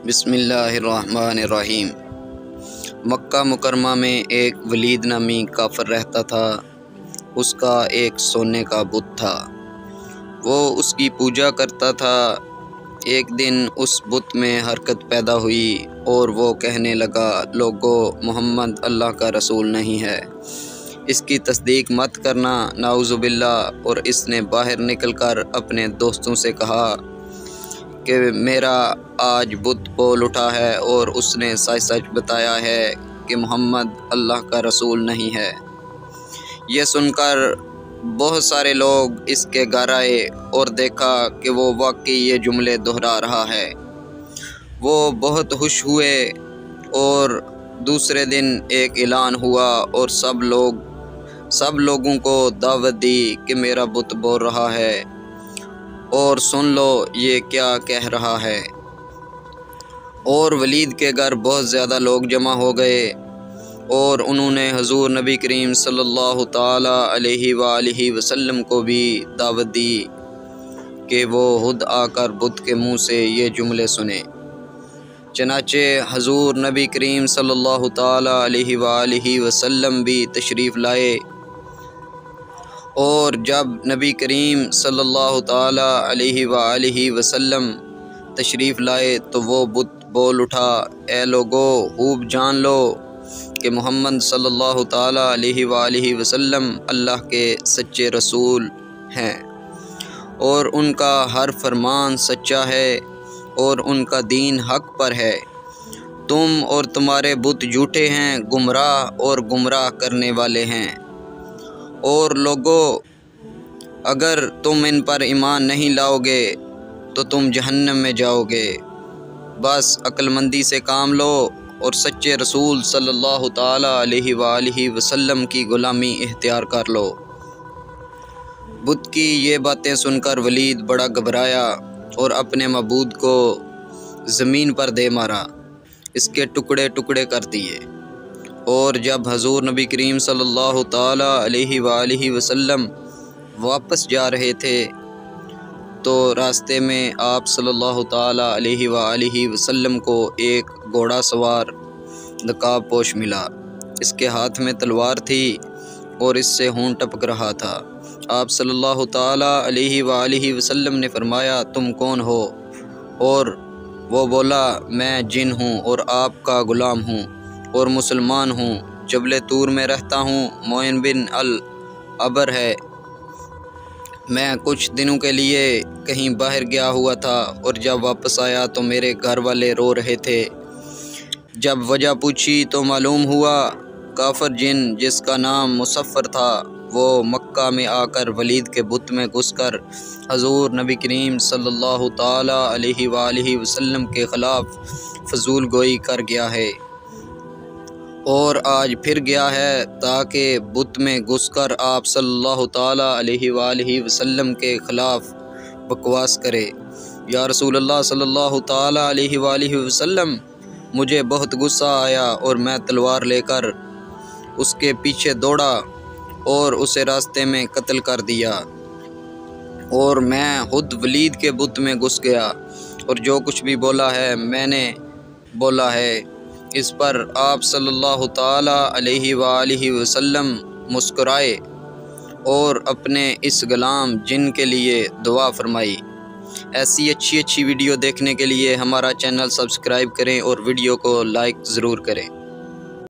بسم اللہ الرحمن الرحیم۔ مکہ مکرمہ میں ایک ولید نامی کافر رہتا تھا۔ اس کا ایک سونے کا بت تھا، وہ اس کی پوجا کرتا تھا۔ ایک دن اس بت میں حرکت پیدا ہوئی اور وہ کہنے لگا، لوگو، محمد اللہ کا رسول نہیں ہے، اس کی تصدیق مت کرنا، نعوذ باللہ۔ اور اس نے باہر نکل کر اپنے دوستوں سے کہا کہ میرا آج بت بول اٹھا ہے اور اس نے سچ سچ بتایا ہے کہ محمد اللہ کا رسول نہیں ہے۔ یہ سن کر بہت سارے لوگ اس کے گھر آئے اور دیکھا کہ وہ واقعی یہ جملے دہرا رہا ہے۔ وہ بہت خوش ہوئے اور دوسرے دن ایک اعلان ہوا اور سب لوگوں کو دعوت دی کہ میرا بت بول رہا ہے اور سن لو یہ کیا کہہ رہا ہے۔ اور ولید کے گھر بہت زیادہ لوگ جمع ہو گئے اور انہوں نے حضور نبی کریم صلی اللہ تعالیٰ علیہ وآلہ وسلم کو بھی دعوت دی کہ وہ خود آ کر بت کے منہ سے یہ جملے سنیں۔ چنانچہ حضور نبی کریم صلی اللہ تعالیٰ علیہ وآلہ وسلم بھی تشریف لائے، اور جب نبی کریم صلی اللہ تعالیٰ علیہ وآلہ وسلم تشریف لائے تو وہ بت بول اٹھا، اے لوگو، خوب جان لو کہ محمد صلی اللہ تعالیٰ علیہ وآلہ وسلم اللہ کے سچے رسول ہیں، اور ان کا ہر فرمان سچا ہے اور ان کا دین حق پر ہے۔ تم اور تمہارے بت جھوٹے ہیں، گمراہ اور گمراہ کرنے والے ہیں۔ اور لوگو، اگر تم ان پر ایمان نہیں لاؤ گے تو تم جہنم میں جاؤ گے۔ بس عقل مندی سے کام لو اور سچے رسول صلی اللہ تعالیٰ علیہ وآلہ وسلم کی غلامی اختیار کر لو۔ بت کی یہ باتیں سن کر ولید بڑا گھبرایا اور اپنے معبود کو زمین پر دے مارا، اس کے ٹکڑے ٹکڑے کر دیے۔ اور جب حضور نبی کریم صلی اللہ تعالیٰ علیہ وآلہ وسلم واپس جا رہے تھے تو راستے میں آپ صلی اللہ تعالیٰ علیہ وآلہ وسلم کو ایک گھوڑا سوار نقاب پوش ملا۔ اس کے ہاتھ میں تلوار تھی اور اس سے خون ٹپک رہا تھا۔ آپ صلی اللہ تعالیٰ علیہ وآلہ وسلم نے فرمایا، تم کون ہو؟ اور وہ بولا، میں جن ہوں اور آپ کا غلام ہوں اور مسلمان ہوں، جبل طور میں رہتا ہوں، معین بن العبر ہے۔ میں کچھ دنوں کے لیے کہیں باہر گیا ہوا تھا اور جب واپس آیا تو میرے گھر والے رو رہے تھے۔ جب وجہ پوچھی تو معلوم ہوا کافر جن جس کا نام مصفر تھا، وہ مکہ میں آ کر ولید کے بت میں گھس کر حضور نبی کریم صلی اللہ تعالیٰ علیہ وآلہ وسلم کے خلاف فضول گوئی کر گیا ہے، اور آج پھر گیا ہے تاکہ بت میں گھس کر آپ صلی اللہ تعالیٰ علیہ وآلہ وسلم کے خلاف بکواس کرے۔ یا رسول اللہ صلی اللہ تعالیٰ علیہ وآلہ وسلم، مجھے بہت غصہ آیا اور میں تلوار لے کر اس کے پیچھے دوڑا اور اسے راستے میں قتل کر دیا، اور میں خود ولید کے بت میں گھس گیا اور جو کچھ بھی بولا ہے میں نے بولا ہے۔ اس پر آپ صلی اللہ تعالیٰ علیہ وآلہ وسلم مسکرائے اور اپنے اس غلام جن کے لیے دعا فرمائی۔ ایسی اچھی ویڈیو دیکھنے کے لیے ہمارا چینل سبسکرائب کریں اور ویڈیو کو لائک ضرور کریں۔